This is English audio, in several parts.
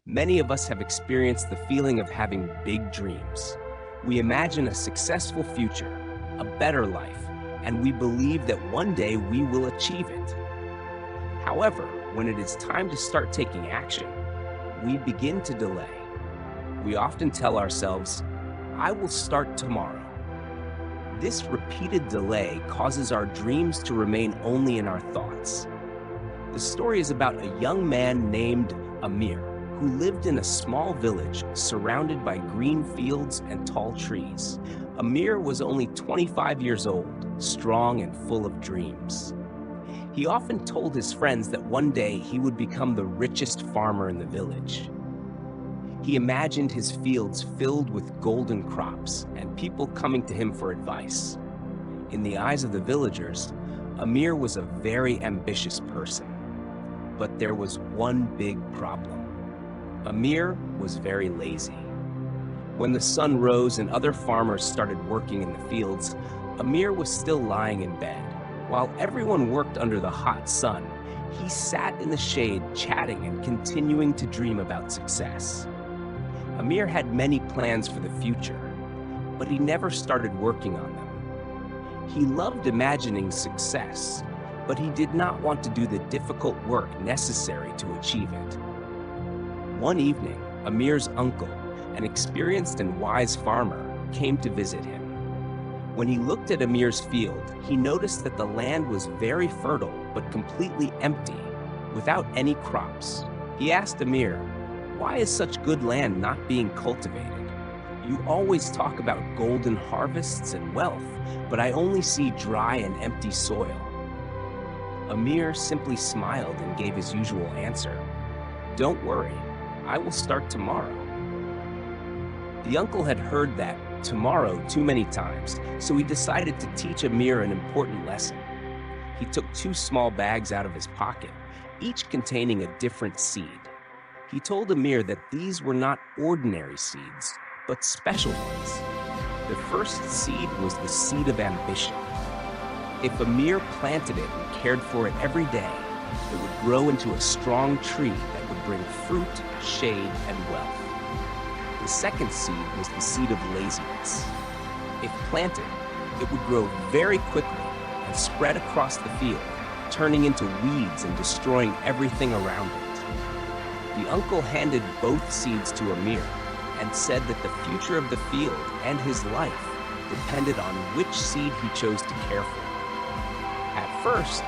Many of us have experienced the feeling of having big dreams. We imagine a successful future, a better life, and we believe that one day we will achieve it. However, when it is time to start taking action, we begin to delay. We often tell ourselves, "I will start tomorrow." This repeated delay causes our dreams to remain only in our thoughts. The story is about a young man named Amir, who lived in a small village surrounded by green fields and tall trees. Amir was only 25 years old, strong and full of dreams. He often told his friends that one day he would become the richest farmer in the village. He imagined his fields filled with golden crops and people coming to him for advice. In the eyes of the villagers, Amir was a very ambitious person. But there was one big problem. Amir was very lazy. When the sun rose and other farmers started working in the fields, Amir was still lying in bed. While everyone worked under the hot sun, he sat in the shade chatting and continuing to dream about success. Amir had many plans for the future, but he never started working on them. He loved imagining success, but he did not want to do the difficult work necessary to achieve it. One evening, Amir's uncle, an experienced and wise farmer, came to visit him. When he looked at Amir's field, he noticed that the land was very fertile but completely empty, without any crops. He asked Amir, "Why is such good land not being cultivated? You always talk about golden harvests and wealth, but I only see dry and empty soil." Amir simply smiled and gave his usual answer, "Don't worry, I will start tomorrow." The uncle had heard that tomorrow too many times, so he decided to teach Amir an important lesson. He took 2 small bags out of his pocket, each containing a different seed. He told Amir that these were not ordinary seeds, but special ones. The first seed was the seed of ambition. If Amir planted it and cared for it every day, it would grow into a strong tree that would bring fruit, shade, and wealth. The second seed was the seed of laziness. If planted, it would grow very quickly and spread across the field, turning into weeds and destroying everything around it. The uncle handed both seeds to Amir and said that the future of the field and his life depended on which seed he chose to care for. At first,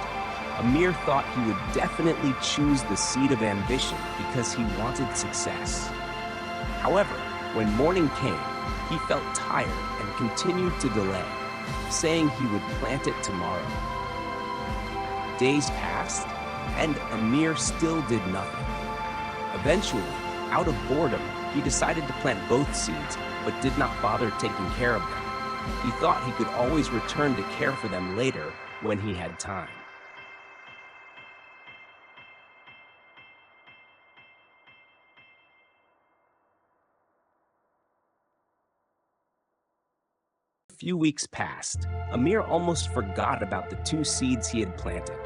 Amir thought he would definitely choose the seed of ambition because he wanted success. However, when morning came, he felt tired and continued to delay, saying he would plant it tomorrow. Days passed, and Amir still did nothing. Eventually, out of boredom, he decided to plant both seeds, but did not bother taking care of them. He thought he could always return to care for them later when he had time. A few weeks passed. Amir almost forgot about the 2 seeds he had planted.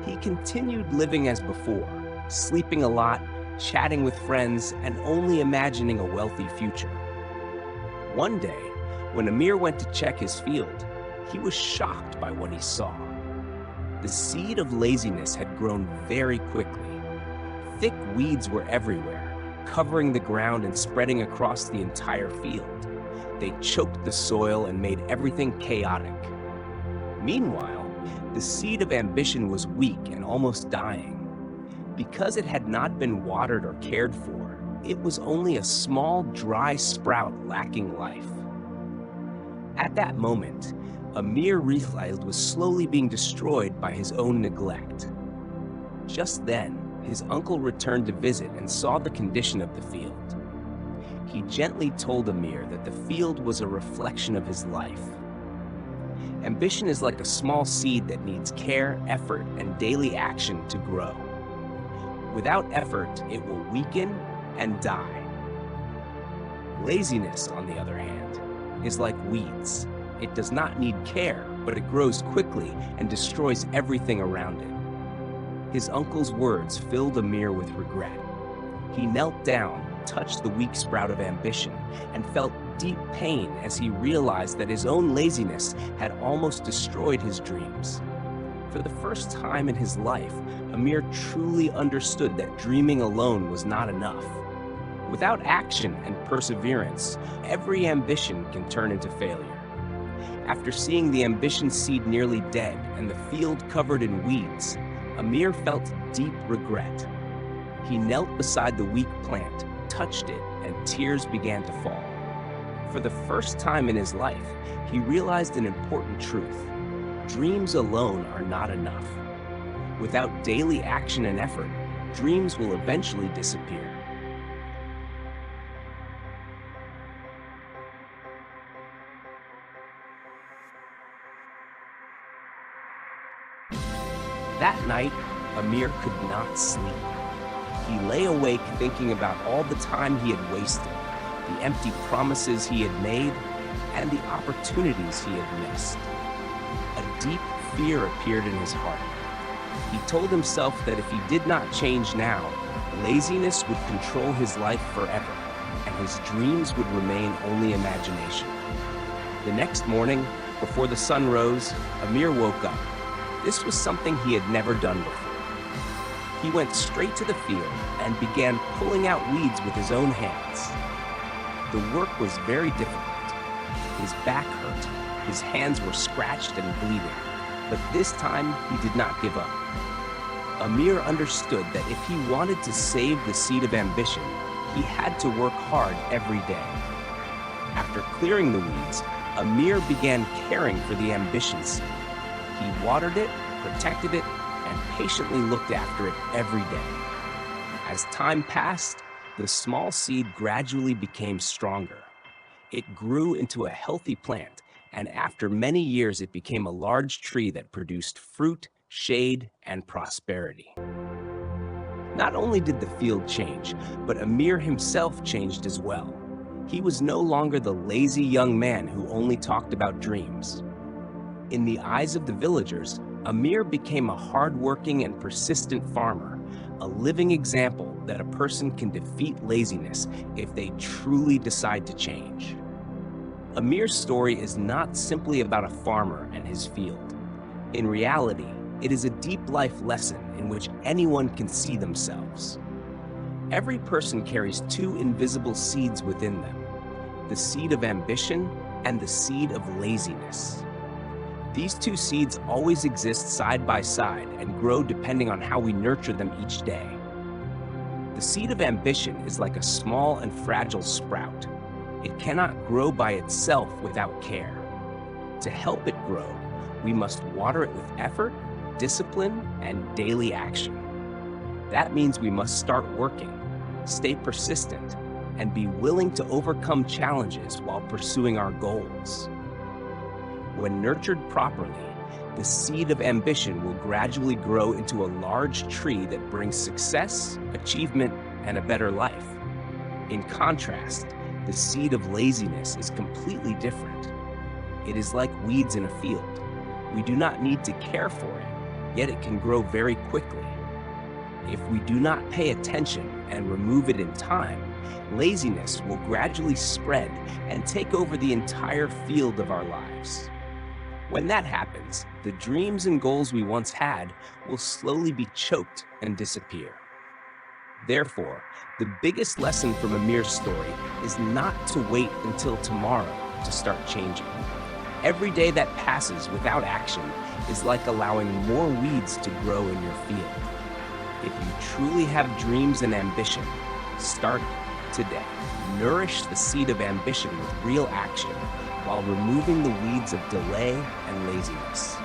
He continued living as before, sleeping a lot, chatting with friends, and only imagining a wealthy future. One day, when Amir went to check his field, he was shocked by what he saw. The seed of laziness had grown very quickly. Thick weeds were everywhere, covering the ground and spreading across the entire field. They choked the soil and made everything chaotic. Meanwhile, the seed of ambition was weak and almost dying. Because it had not been watered or cared for, it was only a small, dry sprout lacking life. At that moment, Amir realized was slowly being destroyed by his own neglect. Just then, his uncle returned to visit and saw the condition of the field. He gently told Amir that the field was a reflection of his life. Ambition is like a small seed that needs care, effort, and daily action to grow. Without effort, it will weaken and die. Laziness, on the other hand, is like weeds. It does not need care, but it grows quickly and destroys everything around it. His uncle's words filled Amir with regret. He knelt down, touched the weak sprout of ambition, and felt deep pain as he realized that his own laziness had almost destroyed his dreams. For the first time in his life, Amir truly understood that dreaming alone was not enough. Without action and perseverance, every ambition can turn into failure. After seeing the ambition seed nearly dead and the field covered in weeds, Amir felt deep regret. He knelt beside the weak plant, touched it, and tears began to fall. For the first time in his life, he realized an important truth. Dreams alone are not enough. Without daily action and effort, dreams will eventually disappear. That night, Amir could not sleep. He lay awake thinking about all the time he had wasted, the empty promises he had made, and the opportunities he had missed. A deep fear appeared in his heart. He told himself that if he did not change now, laziness would control his life forever, and his dreams would remain only imagination. The next morning, before the sun rose, Amir woke up. This was something he had never done before. He went straight to the field and began pulling out weeds with his own hands. The work was very difficult. His back hurt, his hands were scratched and bleeding, but this time he did not give up. Amir understood that if he wanted to save the seed of ambition, he had to work hard every day. After clearing the weeds, Amir began caring for the ambition seed. He watered it, protected it, and patiently looked after it every day. As time passed, the small seed gradually became stronger. It grew into a healthy plant, and after many years it became a large tree that produced fruit, shade, and prosperity. Not only did the field change, but Amir himself changed as well. He was no longer the lazy young man who only talked about dreams. In the eyes of the villagers, Amir became a hardworking and persistent farmer, a living example that a person can defeat laziness if they truly decide to change. Amir's story is not simply about a farmer and his field. In reality, it is a deep life lesson in which anyone can see themselves. Every person carries two invisible seeds within them, the seed of ambition and the seed of laziness. These two seeds always exist side by side and grow depending on how we nurture them each day. The seed of ambition is like a small and fragile sprout. It cannot grow by itself without care. To help it grow, we must water it with effort, discipline, and daily action. That means we must start working, stay persistent, and be willing to overcome challenges while pursuing our goals. When nurtured properly, the seed of ambition will gradually grow into a large tree that brings success, achievement, and a better life. In contrast, the seed of laziness is completely different. It is like weeds in a field. We do not need to care for it, yet it can grow very quickly. If we do not pay attention and remove it in time, laziness will gradually spread and take over the entire field of our lives. When that happens, the dreams and goals we once had will slowly be choked and disappear. Therefore, the biggest lesson from Amir's story is not to wait until tomorrow to start changing. Every day that passes without action is like allowing more weeds to grow in your field. If you truly have dreams and ambition, start today. Nourish the seed of ambition with real action while removing the weeds of delay and laziness.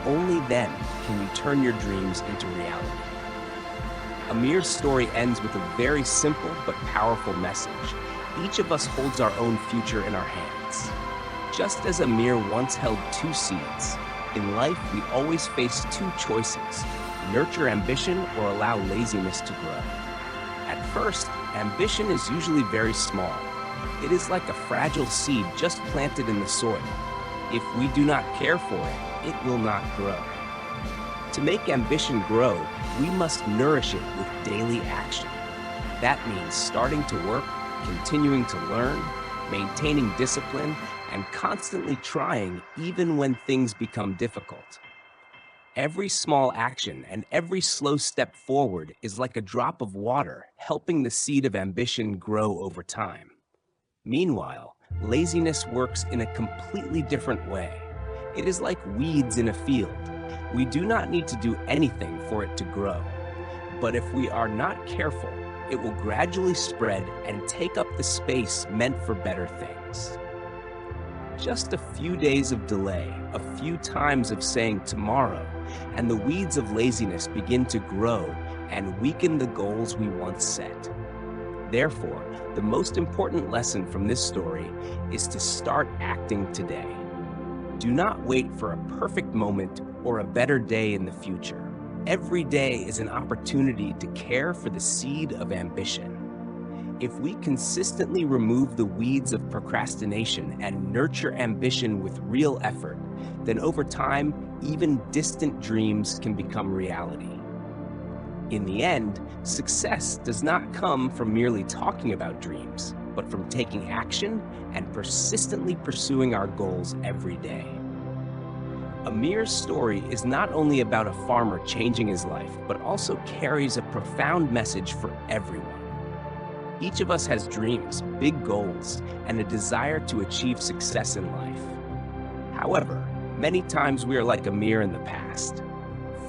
Only then can you turn your dreams into reality. Amir's story ends with a very simple but powerful message. Each of us holds our own future in our hands. Just as Amir once held two seeds, in life we always face two choices: nurture ambition or allow laziness to grow. At first, ambition is usually very small. It is like a fragile seed just planted in the soil. If we do not care for it, it will not grow. To make ambition grow, we must nourish it with daily action. That means starting to work, continuing to learn, maintaining discipline, and constantly trying even when things become difficult. Every small action and every slow step forward is like a drop of water, helping the seed of ambition grow over time. Meanwhile, laziness works in a completely different way. It is like weeds in a field. We do not need to do anything for it to grow. But if we are not careful, it will gradually spread and take up the space meant for better things. Just a few days of delay, a few times of saying tomorrow, and the weeds of laziness begin to grow and weaken the goals we once set. Therefore, the most important lesson from this story is to start acting today. Do not wait for a perfect moment or a better day in the future. Every day is an opportunity to care for the seed of ambition. If we consistently remove the weeds of procrastination and nurture ambition with real effort, then over time, even distant dreams can become reality. In the end, success does not come from merely talking about dreams, but from taking action and persistently pursuing our goals every day. Amir's story is not only about a farmer changing his life, but also carries a profound message for everyone. Each of us has dreams, big goals, and a desire to achieve success in life. However, many times we are like Amir in the past,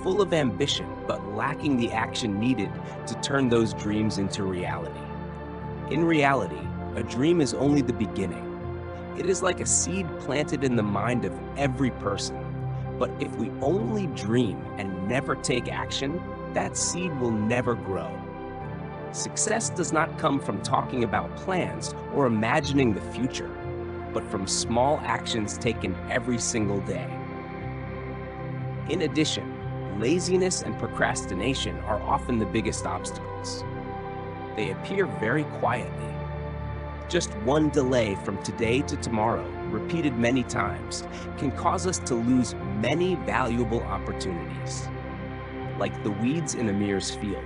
full of ambition but lacking the action needed to turn those dreams into reality. In reality, a dream is only the beginning. It is like a seed planted in the mind of every person. But if we only dream and never take action, that seed will never grow. Success does not come from talking about plans or imagining the future, but from small actions taken every single day. In addition, laziness and procrastination are often the biggest obstacles. They appear very quietly. Just one delay from today to tomorrow, repeated many times, can cause us to lose many valuable opportunities. Like the weeds in Amir's field,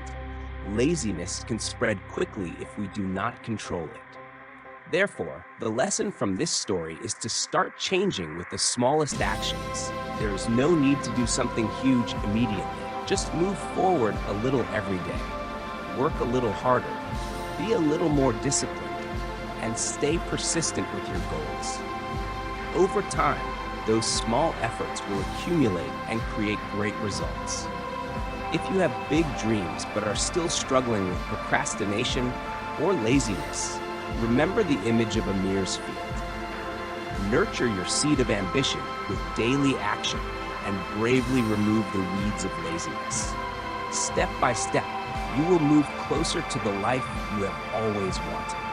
laziness can spread quickly if we do not control it. Therefore, the lesson from this story is to start changing with the smallest actions. There is no need to do something huge immediately. Just move forward a little every day. Work a little harder. Be a little more disciplined. And stay persistent with your goals. Over time, those small efforts will accumulate and create great results. If you have big dreams but are still struggling with procrastination or laziness, remember the image of Amir's field. Nurture your seed of ambition with daily action and bravely remove the weeds of laziness. Step by step, you will move closer to the life you have always wanted.